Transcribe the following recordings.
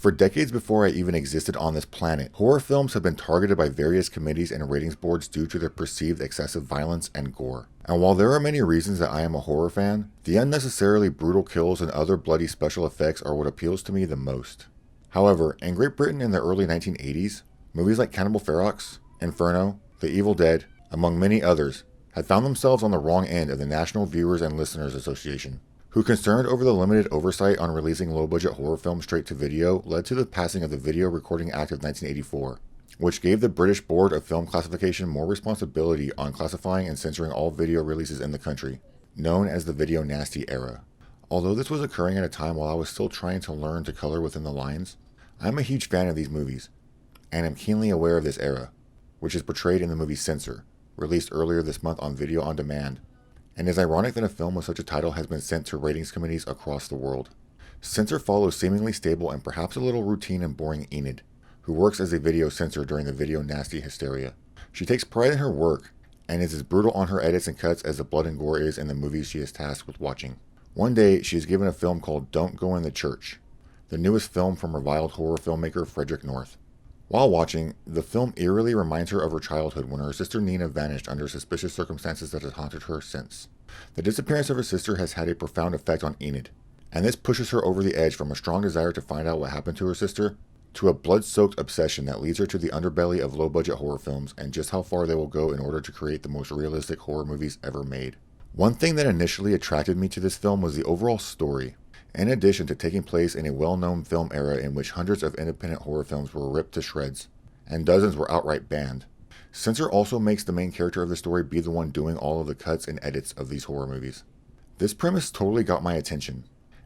For decades before I even existed on this planet, horror films have been targeted by various committees and ratings boards due to their perceived excessive violence and gore. And while there are many reasons that I am a horror fan, the unnecessarily brutal kills and other bloody special effects are what appeals to me the most. However, in Great Britain in the early 1980s, movies like Cannibal Ferox, Inferno, The Evil Dead, among many others, had found themselves on the wrong end of the National Viewers and Listeners Association, who, concerned over the limited oversight on releasing low-budget horror films straight to video, led to the passing of the Video Recording Act of 1984, which gave the British Board of Film Classification more responsibility on classifying and censoring all video releases in the country, known as the Video Nasty Era. Although this was occurring at a time while I was still trying to learn to color within the lines, I'm a huge fan of these movies, and am keenly aware of this era, which is portrayed in the movie Censor, released earlier this month on video on demand, and is ironic that a film with such a title has been sent to ratings committees across the world. Censor follows seemingly stable and perhaps a little routine and boring Enid, who works as a video censor during the video nasty hysteria. She takes pride in her work, and is as brutal on her edits and cuts as the blood and gore is in the movies she is tasked with watching. One day, she is given a film called Don't Go in the Church, the newest film from reviled horror filmmaker Frederick North. While watching, the film eerily reminds her of her childhood when her sister Nina vanished under suspicious circumstances that has haunted her since. The disappearance of her sister has had a profound effect on Enid, and this pushes her over the edge from a strong desire to find out what happened to her sister, to a blood-soaked obsession that leads her to the underbelly of low-budget horror films and just how far they will go in order to create the most realistic horror movies ever made. One thing that initially attracted me to this film was the overall story. In addition to taking place in a well-known film era in which hundreds of independent horror films were ripped to shreds, and dozens were outright banned, Censor also makes the main character of the story be the one doing all of the cuts and edits of these horror movies. This premise totally got my attention,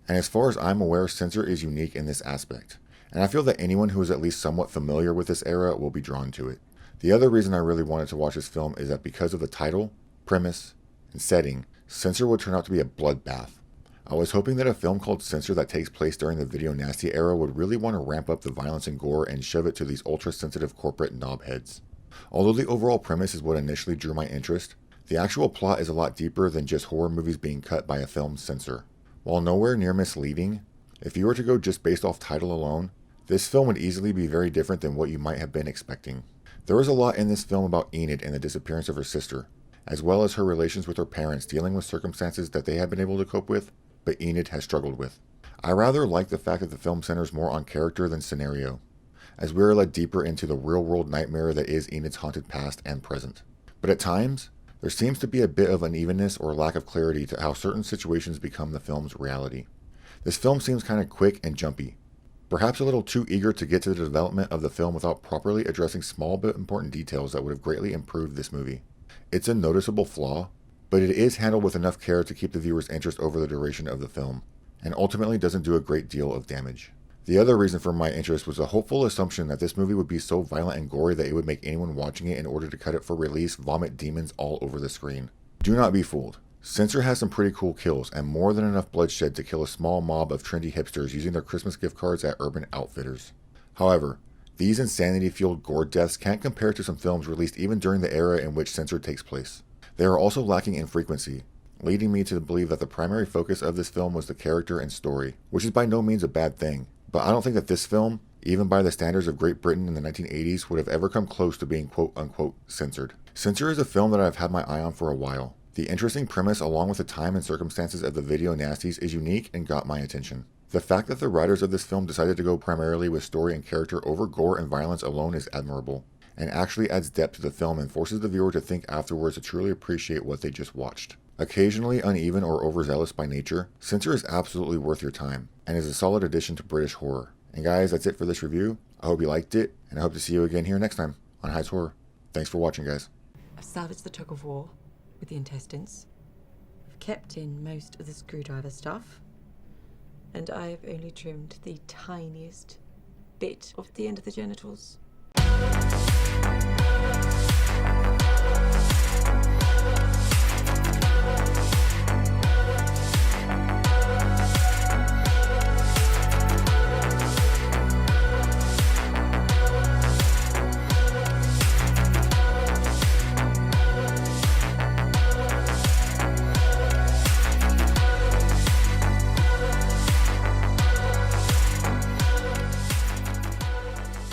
and as far as I'm aware, Censor is unique in this aspect, and I feel that anyone who is at least somewhat familiar with this era will be drawn to it. The other reason I really wanted to watch this film is that because of the title, premise, and setting, Censor would turn out to be a bloodbath. I was hoping that a film called Censor that takes place during the video nasty era would really want to ramp up the violence and gore and shove it to these ultra-sensitive corporate knobheads. Although the overall premise is what initially drew my interest, the actual plot is a lot deeper than just horror movies being cut by a film's censor. While nowhere near misleading, if you were to go just based off title alone, this film would easily be very different than what you might have been expecting. There is a lot in this film about Enid and the disappearance of her sister, as well as her relations with her parents dealing with circumstances that they have been able to cope with, but Enid has struggled with. I rather like the fact that the film centers more on character than scenario, as we are led deeper into the real-world nightmare that is Enid's haunted past and present. But at times, there seems to be a bit of unevenness or lack of clarity to how certain situations become the film's reality. This film seems kind of quick and jumpy, perhaps a little too eager to get to the development of the film without properly addressing small but important details that would have greatly improved this movie. It's a noticeable flaw, but it is handled with enough care to keep the viewer's interest over the duration of the film, and ultimately doesn't do a great deal of damage. The other reason for my interest was a hopeful assumption that this movie would be so violent and gory that it would make anyone watching it in order to cut it for release vomit demons all over the screen. Do not be fooled. Censor has some pretty cool kills and more than enough bloodshed to kill a small mob of trendy hipsters using their Christmas gift cards at Urban Outfitters. However, these insanity-fueled gore deaths can't compare to some films released even during the era in which Censor takes place. They are also lacking in frequency, leading me to believe that the primary focus of this film was the character and story, which is by no means a bad thing. But I don't think that this film, even by the standards of Great Britain in the 1980s, would have ever come close to being quote-unquote censored. Censor is a film that I've had my eye on for a while. The interesting premise along with the time and circumstances of the video nasties is unique and got my attention. The fact that the writers of this film decided to go primarily with story and character over gore and violence alone is admirable, and actually adds depth to the film and forces the viewer to think afterwards to truly appreciate what they just watched. Occasionally uneven or overzealous by nature, Censor is absolutely worth your time, and is a solid addition to British horror. And guys, that's it for this review. I hope you liked it, and I hope to see you again here next time on Heights Horror. Thanks for watching, guys. I've salvaged the tug of war with the intestines. I've kept in most of the screwdriver stuff, and I've only trimmed the tiniest bit off the end of the genitals.